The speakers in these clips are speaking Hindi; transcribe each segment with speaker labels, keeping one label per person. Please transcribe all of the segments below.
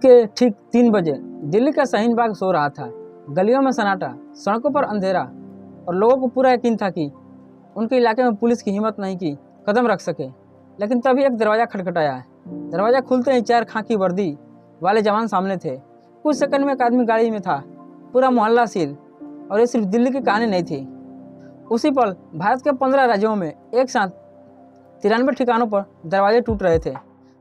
Speaker 1: के ठीक 3 बजे दिल्ली का शाहीन बाग सो रहा था। गलियों में सन्नाटा, सड़कों पर अंधेरा और लोगों को पूरा यकीन था कि उनके इलाके में पुलिस की हिम्मत नहीं कि कदम रख सके। लेकिन तभी एक दरवाज़ा खटखटाया। दरवाज़ा खुलते ही 4 खाकी वर्दी वाले जवान सामने थे। कुछ सेकंड में एक आदमी गाड़ी में था। पूरा मोहल्ला सील। और ये सिर्फ दिल्ली की कहानी नहीं थी। उसी पल भारत के 15 राज्यों में एक साथ 93 ठिकानों पर दरवाजे टूट रहे थे।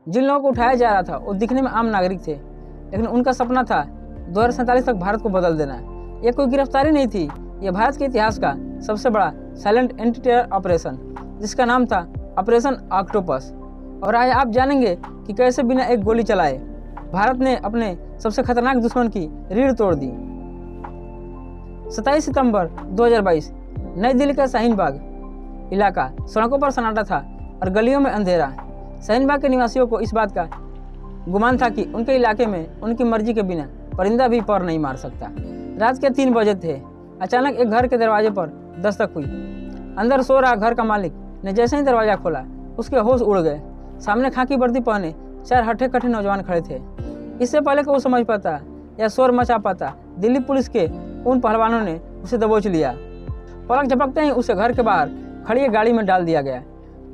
Speaker 1: जिन लोगों को उठाया जा रहा था वो दिखने में आम नागरिक थे, लेकिन उनका सपना था 2047 तक भारत को बदल देना। यह कोई गिरफ्तारी नहीं थी, यह भारत के इतिहास का सबसे बड़ा साइलेंट एंटी टेरर ऑपरेशन, जिसका नाम था ऑपरेशन ऑक्टोपस। और आज आप जानेंगे कि कैसे बिना एक गोली चलाए भारत ने अपने सबसे खतरनाक दुश्मन की रीढ़ तोड़ दी। 27 सितंबर 2022 नई दिल्ली का शाहीन बाग इलाका, सड़कों पर सन्नाटा था और गलियों में अंधेरा। शाहीन बाग के निवासियों को इस बात का गुमान था कि उनके इलाके में उनकी मर्जी के बिना परिंदा भी पर नहीं मार सकता। रात के 3 बजे थे। अचानक एक घर के दरवाजे पर दस्तक हुई। अंदर सो रहा घर का मालिक ने जैसे ही दरवाजा खोला, उसके होश उड़ गए। सामने खाकी वर्दी पहने 4 हट्टे कट्टे नौजवान खड़े थे। इससे पहले कि वो समझ पाता या शोर मचा पाता, दिल्ली पुलिस के उन पहलवानों ने उसे दबोच लिया। पलक झपकते ही उसे घर के बाहर खड़ी एक गाड़ी में डाल दिया गया।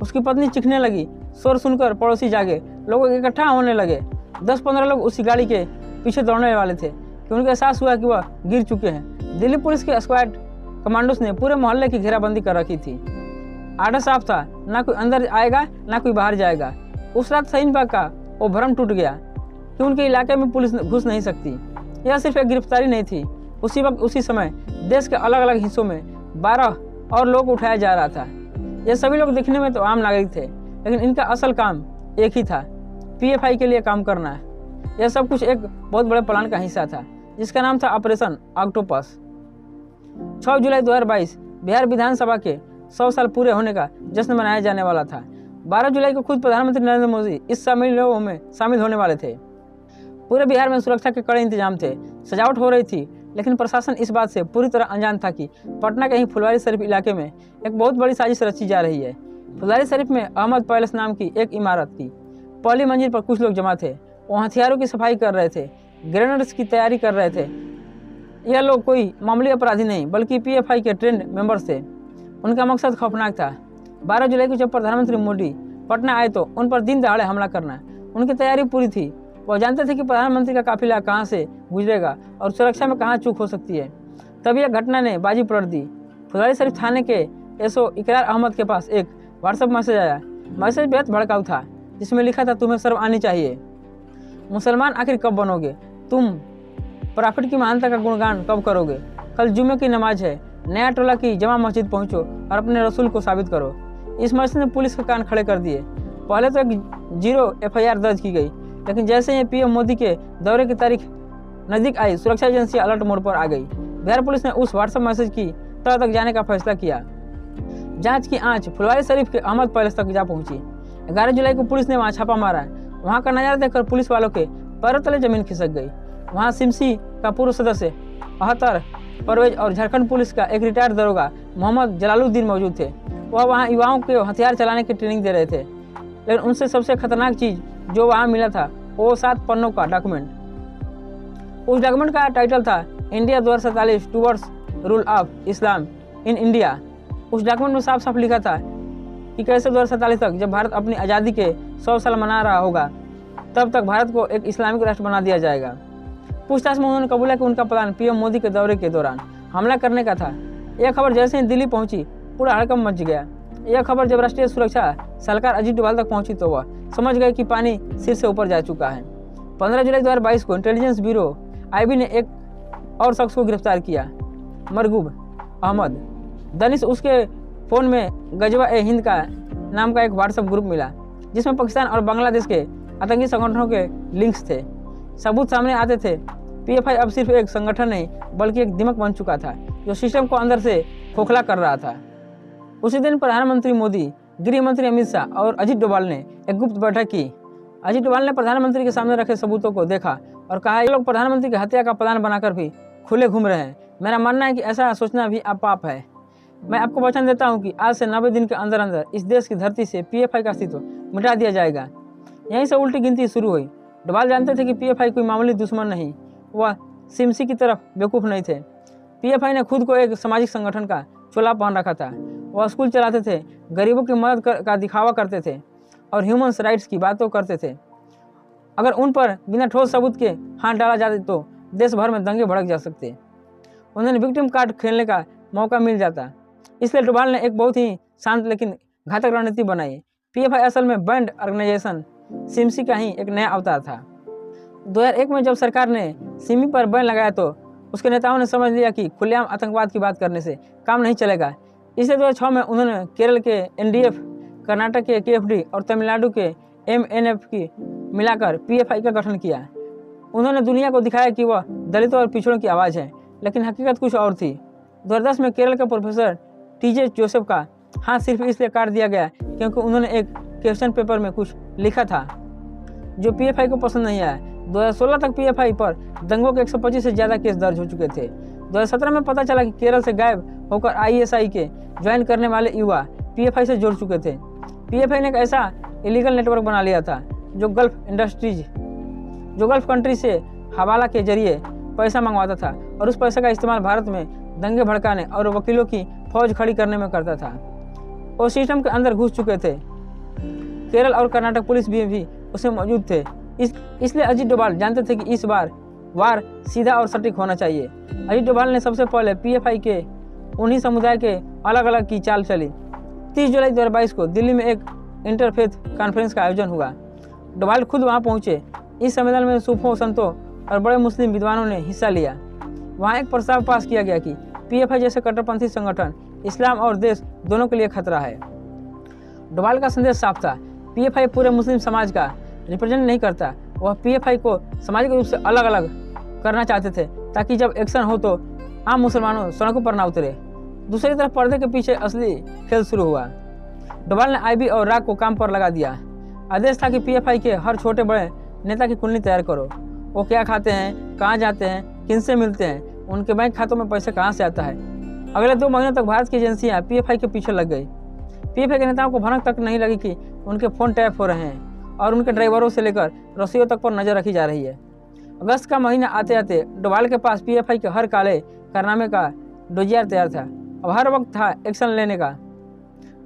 Speaker 1: उसकी पत्नी चीखने लगी। शोर सुनकर पड़ोसी जागे, लोग इकट्ठा होने लगे। 10-15 लोग उसी गाड़ी के पीछे दौड़ने वाले थे कि उनको एहसास हुआ कि वह गिर चुके हैं। दिल्ली पुलिस के स्क्वाड कमांडोस ने पूरे मोहल्ले की घेराबंदी कर रखी थी। आर्डर साफ था, ना कोई अंदर आएगा ना कोई बाहर जाएगा। उस रात शाहीन बाग का वो भ्रम टूट गया कि उनके इलाके में पुलिस घुस नहीं सकती। यह सिर्फ एक गिरफ्तारी नहीं थी, उसी वक्त उसी समय देश के अलग अलग हिस्सों में 12 और लोग उठाया जा रहा था। ये सभी लोग दिखने में तो आम नागरिक थे, लेकिन इनका असल काम एक ही था, पीएफआई के लिए काम करना। यह सब कुछ एक बहुत बड़े प्लान का हिस्सा था, जिसका नाम था ऑपरेशन ऑक्टोपस। 6 जुलाई 2022 बिहार विधानसभा के 100 साल पूरे होने का जश्न मनाया जाने वाला था। 12 जुलाई को खुद प्रधानमंत्री नरेंद्र मोदी इस समारोह में शामिल होने वाले थे। पूरे बिहार में सुरक्षा के कड़े इंतजाम थे। सजावट हो रही थी, लेकिन प्रशासन इस बात से पूरी तरह अनजान था कि पटना के ही फुलवारी शरीफ इलाके में एक बहुत बड़ी साजिश रची जा रही है। फुलवारी शरीफ में अहमद पैलेस नाम की एक इमारत की पहली मंजिल पर कुछ लोग जमा थे। वो हथियारों की सफाई कर रहे थे, ग्रेनेड्स की तैयारी कर रहे थे। यह लोग कोई मामूली अपराधी नहीं, बल्कि पीएफआई के ट्रेंड मेंबर्स थे। उनका मकसद खौफनाक था। 12 जुलाई को जब प्रधानमंत्री मोदी पटना आए तो उन पर दिन दहाड़े हमला करना। उनकी तैयारी पूरी थी। वह जानते थे कि प्रधानमंत्री का काफिला कहाँ से गुजरेगा और सुरक्षा में कहाँ चूक हो सकती है। तभी यह घटना ने बाजी पलट दी। फुलवारी शरीफ थाने के एसओ इकरार अहमद के पास एक व्हाट्सएप मैसेज आया। मैसेज बेहद भड़काऊ था, जिसमें लिखा था, तुम्हें शर्म आनी चाहिए। मुसलमान आखिर कब बनोगे? तुम प्रॉफिट की महानता का गुणगान कब करोगे? कल जुम्मे की नमाज है, नया टोला की जमा मस्जिद पहुंचो और अपने रसूल को साबित करो। इस मैसेज ने पुलिस के कान खड़े कर दिए। पहले तो एक 0 एफआईआर दर्ज की गई, लेकिन जैसे ही पीएम मोदी के दौरे की तारीख नजदीक आई, सुरक्षा एजेंसियां अलर्ट मोड पर आ गई। बिहार पुलिस ने उस व्हाट्सएप मैसेज की तह तक जाने का फैसला किया। जांच की आंच फुलवारी शरीफ के अहमद पैलेस तक जा पहुंची। 11 जुलाई को पुलिस ने वहां छापा मारा। वहां का नजारा देखकर पुलिस वालों के पैरों तले जमीन खिसक गई। वहां सिमसी का पूर्व सदस्य अहतर परवेज और झारखंड पुलिस का एक रिटायर्ड दरोगा मोहम्मद जलालुद्दीन मौजूद थे। वह वहाँ युवाओं को हथियार चलाने की ट्रेनिंग दे रहे थे। लेकिन उनसे सबसे खतरनाक चीज जो वहाँ मिला था, वो 7 पन्नों का डॉक्यूमेंट। उस डॉक्यूमेंट का टाइटल था India 2047 towards rule of Islam in India. उस डॉक्यूमेंट में साफ साफ लिखा था कि कैसे 2047 तक, जब भारत अपनी आज़ादी के 100 साल मना रहा होगा, तब तक भारत को एक इस्लामिक राष्ट्र बना दिया जाएगा। पूछताछ में उन्होंने कबूला कि उनका प्लान पीएम मोदी के दौरे के दौरान हमला करने का था। यह खबर जैसे ही दिल्ली पहुंची, पूरा हड़कंप मच गया। यह खबर जब राष्ट्रीय सुरक्षा सलाहकार अजीत डोभाल तक पहुंची तो वह समझ गए कि पानी सिर से ऊपर जा चुका है। 15 जुलाई 2022 को इंटेलिजेंस ब्यूरो आईबी ने एक और शख्स को गिरफ्तार किया, मरगूब अहमद। दनिश उसके फ़ोन में गजवा ए हिंद का नाम का एक व्हाट्सएप ग्रुप मिला, जिसमें पाकिस्तान और बांग्लादेश के आतंकी संगठनों के लिंक्स थे। सबूत सामने आते थे। पीएफआई अब सिर्फ एक संगठन नहीं, बल्कि एक दिमाग बन चुका था, जो सिस्टम को अंदर से खोखला कर रहा था। उसी दिन प्रधानमंत्री मोदी, गृह मंत्री अमित शाह और अजीत डोभाल ने एक गुप्त बैठक की। अजीत डोभाल ने प्रधानमंत्री के सामने रखे सबूतों को देखा और कहा, ये लोग प्रधानमंत्री की हत्या का प्लान बनाकर भी खुले घूम रहे हैं। मेरा मानना है कि ऐसा सोचना भी अब पाप है। मैं आपको वचन देता हूं कि आज से 90 दिन के अंदर अंदर इस देश की धरती से पीएफआई का अस्तित्व मिटा दिया जाएगा। यहीं से उल्टी गिनती शुरू हुई। डोभाल जानते थे कि पीएफआई कोई मामूली दुश्मन नहीं, वह सिमसी की तरफ बेवकूफ़ नहीं थे। पीएफआई ने खुद को एक सामाजिक संगठन का चोला पहन रखा था। वह स्कूल चलाते थे, गरीबों की मदद का दिखावा करते थे और ह्यूमन राइट्स की बातों करते थे। अगर उन पर बिना ठोस सबूत के हाथ डाला जाते तो देश भर में दंगे भड़क जा सकते। उन्हें विक्टिम कार्ड खेलने का मौका मिल जाता। इसलिए डोभाल ने एक बहुत ही शांत लेकिन घातक रणनीति बनाई। पीएफआई असल में बैंड ऑर्गेनाइजेशन सिमसी का ही एक नया अवतार था। 2001 में जब सरकार ने सिमी पर बैन लगाया तो उसके नेताओं ने समझ लिया कि खुलेआम आतंकवाद की बात करने से काम नहीं चलेगा। इसलिए 2006 में उन्होंने केरल के एनडीएफ, कर्नाटक के केएफडी और तमिलनाडु के एमएनएफ की मिलाकर पीएफआई का गठन किया। उन्होंने दुनिया को दिखाया कि वह दलितों और पिछड़ों की आवाज़ है, लेकिन हकीकत कुछ और थी। 2010 में केरल के प्रोफेसर टीजे जोसेफ का हाथ सिर्फ इसलिए काट दिया गया क्योंकि उन्होंने एक क्वेश्चन पेपर में कुछ लिखा था जो पीएफआई को पसंद नहीं आया। 2016 तक पीएफआई पर दंगों के 125 से ज़्यादा केस दर्ज हो चुके थे। 2017 में पता चला कि केरल से गायब होकर आईएसआई के ज्वाइन करने वाले युवा पीएफआई से जुड़ चुके थे। पीएफआई ने एक ऐसा इलीगल नेटवर्क बना लिया था जो गल्फ कंट्री से हवाला के जरिए पैसा मंगवाता था और उस पैसे का इस्तेमाल भारत में दंगे भड़काने और वकीलों की फौज खड़ी करने में करता था। वो सिस्टम के अंदर घुस चुके थे। केरल और कर्नाटक पुलिस भी उसमें मौजूद थे। इसलिए अजीत डोभाल जानते थे कि इस बार वार सीधा और सटीक होना चाहिए। अजीत डोभाल ने सबसे पहले पीएफआई के उन्हीं समुदाय के अलग अलग की चाल चली। 30 जुलाई 2022 को दिल्ली में एक इंटरफेथ कॉन्फ्रेंस का आयोजन हुआ। डोभाल खुद वहां पहुंचे। इस सम्मेलन में सूफों, संतों और बड़े मुस्लिम विद्वानों ने हिस्सा लिया। वहां एक प्रस्ताव पास किया गया कि पीएफआई जैसे कट्टरपंथी संगठन इस्लाम और देश दोनों के लिए खतरा है। डोभाल का संदेश साफ था, पीएफआई पूरे मुस्लिम समाज का रिप्रेजेंट नहीं करता। वह पीएफआई को सामाजिक रूप से अलग अलग करना चाहते थे ताकि जब एक्शन हो तो आम मुसलमानों सड़कों पर ना उतरे। दूसरी तरफ पर्दे के पीछे असली खेल शुरू हुआ। डोभाल ने आईबी और राग को काम पर लगा दिया। आदेश था कि पीएफआई के हर छोटे बड़े नेता की कुंडली तैयार करो। वो क्या खाते हैं, कहाँ जाते हैं, किनसे मिलते हैं, उनके बैंक खातों में पैसे कहाँ से आता है। अगले 2 महीनों तक भारत की एजेंसियां पीएफआई के पीछे लग गई। पीएफआई के नेताओं को भनक तक नहीं लगी कि उनके फ़ोन टैप हो रहे हैं और उनके ड्राइवरों से लेकर रसोइयों तक पर नजर रखी जा रही है। अगस्त का महीना आते आते डोभाल के पास पीएफआई के हर काले कारनामे का डोजियर तैयार था। अब हर वक्त था एक्शन लेने का,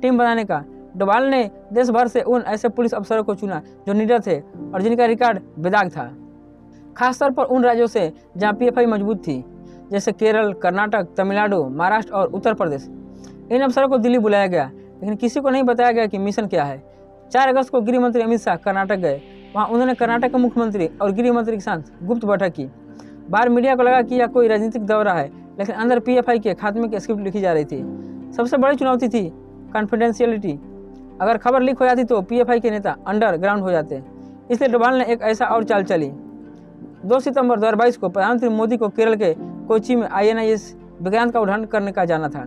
Speaker 1: टीम बनाने का। डोभाल ने देश भर से उन ऐसे पुलिस अफसरों को चुना जो निडर थे और जिनका रिकॉर्ड बेदाग था। खासतौर पर उन राज्यों से जहाँ पीएफआई मजबूत थी, जैसे केरल, कर्नाटक, तमिलनाडु, महाराष्ट्र और उत्तर प्रदेश। इन अफसरों को दिल्ली बुलाया गया, लेकिन किसी को नहीं बताया गया कि मिशन क्या है। 4 अगस्त को गृह मंत्री अमित शाह कर्नाटक गए। वहाँ उन्होंने कर्नाटक के मुख्यमंत्री और गृह मंत्री के साथ गुप्त बैठक की। बाहर मीडिया को लगा कि यह कोई राजनीतिक दौरा है, लेकिन अंदर पीएफआई के खात्मे की स्क्रिप्ट लिखी जा रही थी। सबसे बड़ी चुनौती थी कॉन्फिडेंशियलिटी। अगर खबर लीक हो जाती तो पीएफआई के नेता अंडरग्राउंड हो जाते। इसलिए डोभाल ने एक ऐसा और चाल चली। 2 सितंबर 2022 को प्रधानमंत्री मोदी को केरल के कोच्चि में आईएनआईएस विक्रांत का उद्घाटन करने का जाना था।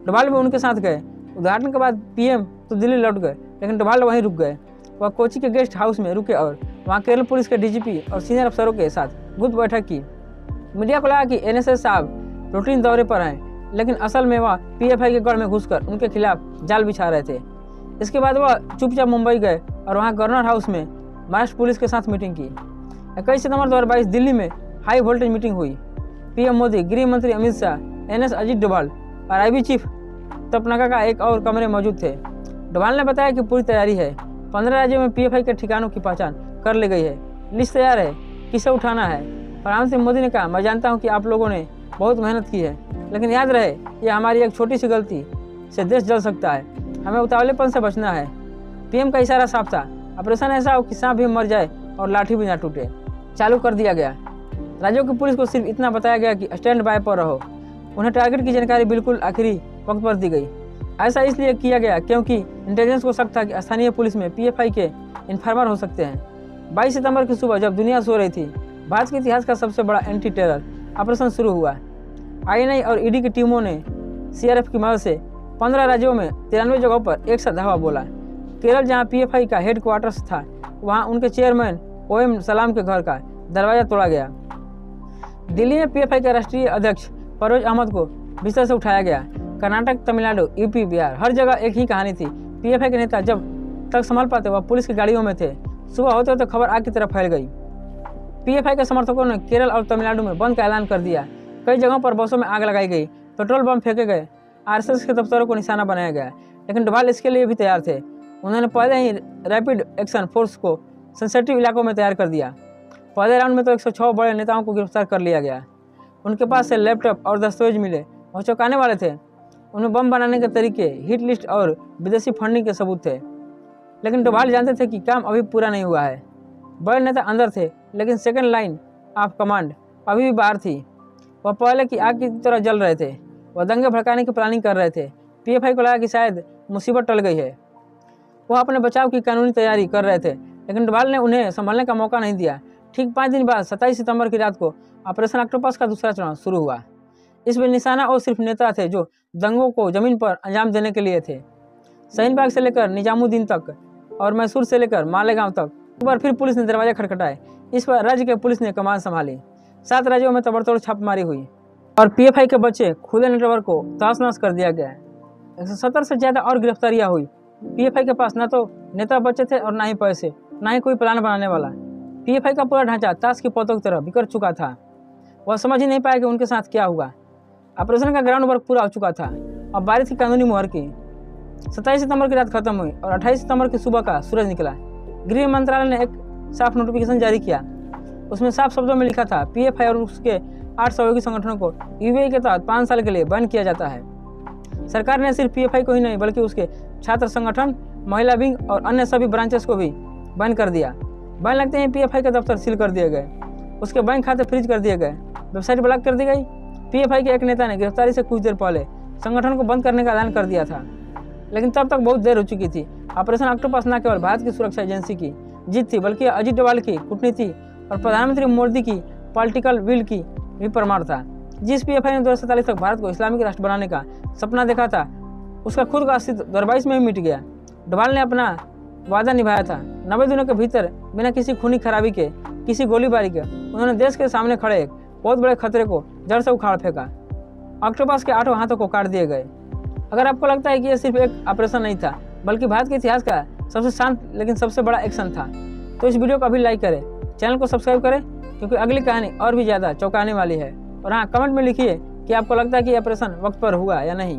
Speaker 1: डोभाल भी उनके साथ गए। उद्घाटन के बाद पीएम तो दिल्ली लौट गए, लेकिन डोभाल वहीं रुक गए। वह कोच्चि के गेस्ट हाउस में रुके और वहाँ केरल पुलिस के डीजीपी और सीनियर अफसरों के साथ गुप्त बैठक की। मीडिया को लगा कि एनएसएस साहब रूटीन दौरे पर हैं, लेकिन असल में वह पीएफआई के गढ़ में घुसकर उनके खिलाफ जाल बिछा रहे थे। इसके बाद वह चुपचाप मुंबई गए और वहाँ गवर्नर हाउस में महाराष्ट्र पुलिस के साथ मीटिंग की। 21 सितंबर 2022 दिल्ली में हाई वोल्टेज मीटिंग हुई। पीएम मोदी, गृह मंत्री अमित शाह, एनएस अजीत डोभाल और आईबी चीफ तपनाका का एक और कमरे मौजूद थे। डोभाल ने बताया कि पूरी तैयारी है। 15 राज्यों में पीएफआई के ठिकानों की पहचान कर ली गई है। लिस्ट तैयार है, किसे उठाना है। प्रधानमंत्री मोदी ने कहा, मैं जानता हूँ कि आप लोगों ने बहुत मेहनत की है, लेकिन याद रहे ये हमारी एक छोटी सी गलती से देश जल सकता है। हमें उतावलेपन से बचना है। पीएम का इशारा साफ था, ऑपरेशन ऐसा हो कि सांप भी मर जाए और लाठी भी ना टूटे। चालू कर दिया गया। राज्यों की पुलिस को सिर्फ इतना बताया गया कि स्टैंड बाय पर रहो। उन्हें टारगेट की जानकारी बिल्कुल आखिरी वक्त पर दी गई। ऐसा इसलिए किया गया क्योंकि इंटेलिजेंस को शक था कि स्थानीय पुलिस में पीएफआई के इन्फॉर्मर हो सकते हैं। 22 सितंबर की सुबह जब दुनिया सो रही थी, भारत के इतिहास का सबसे बड़ा एंटी टेरर ऑपरेशन शुरू हुआ। आईएनआई और ईडी की टीमों ने सीआरएफ की मदद से 15 राज्यों में 93 जगहों पर एक साथ धावा बोला। केरल, जहां पीएफआई का हेडक्वार्टर्स था, वहां उनके चेयरमैन ओएम सलाम के घर का दरवाजा तोड़ा गया। दिल्ली में पीएफआई के राष्ट्रीय अध्यक्ष परवेज अहमद को बिस्तर से उठाया गया। कर्नाटक, तमिलनाडु, यूपी, बिहार, हर जगह एक ही कहानी थी। पीएफआई के नेता जब तक संभाल पाते वह पुलिस की गाड़ियों में थे। सुबह होते होते खबर आग की तरफ फैल गई। पीएफआई के समर्थकों ने केरल और तमिलनाडु में बंद का ऐलान कर दिया। कई जगहों पर बसों में आग लगाई गई, पेट्रोल बम फेंके गए, आरएसएस के दफ्तरों को निशाना बनाया गया, लेकिन डोभाल इसके लिए भी तैयार थे। उन्होंने पहले ही रैपिड एक्शन फोर्स को सेंसिटिव इलाकों में तैयार कर दिया। पहले राउंड में तो 106 बड़े नेताओं को गिरफ्तार कर लिया गया। उनके पास से लैपटॉप और दस्तावेज मिले, वो चौंकाने वाले थे। उनमें बम बनाने के तरीके, हिट लिस्ट और विदेशी फंडिंग के सबूत थे। लेकिन डोभाल जानते थे कि काम अभी पूरा नहीं हुआ है। बड़े नेता अंदर थे, लेकिन सेकेंड लाइन ऑफ कमांड अभी भी बाहर थी। वह पहले की आग की तरह जल रहे थे। वह दंगे भड़काने की प्लानिंग कर रहे थे। पीएफआई को लगा कि शायद मुसीबत टल गई है। वह अपने बचाव की कानूनी तैयारी कर रहे थे, लेकिन डोभाल ने उन्हें संभलने का मौका नहीं दिया। ठीक 5 दिन बाद 27 सितंबर की रात को ऑपरेशन ऑक्टोपस का दूसरा चरण शुरू हुआ। इसमें निशाना और सिर्फ नेता थे जो दंगों को जमीन पर अंजाम देने के लिए थे। शाहीन बाग से लेकर निजामुद्दीन तक और मैसूर से लेकर मालेगांव तक एक बार फिर पुलिस ने दरवाजे खटखटाए। इस पर राज्य के पुलिस ने कमान संभाली। 7 राज्यों में तबड़तोड़ छापेमारी हुई और पीएफआई के बच्चे खुले नेटवर्क को तहस-नहस कर दिया गया। 170 से ज्यादा और गिरफ्तारियां हुई। पीएफआई के पास न तो नेता बच्चे थे और न ही पैसे, न ही कोई प्लान बनाने वाला। पीएफआई का पूरा ढांचा ताश के पौधों की तरह बिखर चुका था। वह समझ ही नहीं पाया कि उनके साथ क्या हुआ। ऑपरेशन का ग्राउंड वर्क पूरा हो चुका था। अब बारी थी कानूनी मुहर की। 27 सितंबर की रात खत्म हुई और 28 सितंबर की सुबह का सूरज निकला। गृह मंत्रालय ने एक साफ नोटिफिकेशन जारी किया। उसमें साफ शब्दों में लिखा था, पीएफआई और उसके 8 सहयोगी संगठनों को यूबीआई के तहत 5 साल के लिए बैन किया जाता है। सरकार ने सिर्फ पीएफआई को ही नहीं बल्कि उसके छात्र संगठन, महिला विंग और अन्य सभी ब्रांचेस को भी बैन कर दिया। बैन लगते ही पीएफआई के दफ्तर सील कर दिए गए, उसके बैंक खाते फ्रीज कर दिए गए, वेबसाइट ब्लॉक कर दी गई। पीएफआई के एक नेता ने गिरफ्तारी से कुछ देर पहले संगठन को बंद करने का ऐलान कर दिया था, लेकिन तब तक बहुत देर हो चुकी थी। ऑपरेशन ऑक्टोपस न केवल भारत की सुरक्षा एजेंसी की जीत थी, बल्कि अजीत डोभाल की कूटनीति और प्रधानमंत्री मोदी की पॉलिटिकल विल की भी प्रमाण था। जिस पीएफआई ने 2047 तक भारत को इस्लामिक राष्ट्र बनाने का सपना देखा था, उसका खुद का अस्तित्व 2022 में ही मिट गया। डोभाल ने अपना वादा निभाया था। 90 दिनों के भीतर बिना किसी खूनी खराबी के, किसी गोलीबारी के उन्होंने देश के सामने खड़े एक बहुत बड़े खतरे को जड़ से उखाड़ फेंका। ऑक्टोपस के 8 हाथों को काट दिए गए। अगर आपको लगता है कि यह सिर्फ एक ऑपरेशन नहीं था, बल्कि भारत के इतिहास का सबसे शांत लेकिन सबसे बड़ा एक्शन था, तो इस वीडियो को अभी लाइक करें, चैनल को सब्सक्राइब करें, क्योंकि अगली कहानी और भी ज़्यादा चौंकाने वाली है। और हाँ, कमेंट में लिखिए कि आपको लगता है कि ऑपरेशन वक्त पर हुआ या नहीं।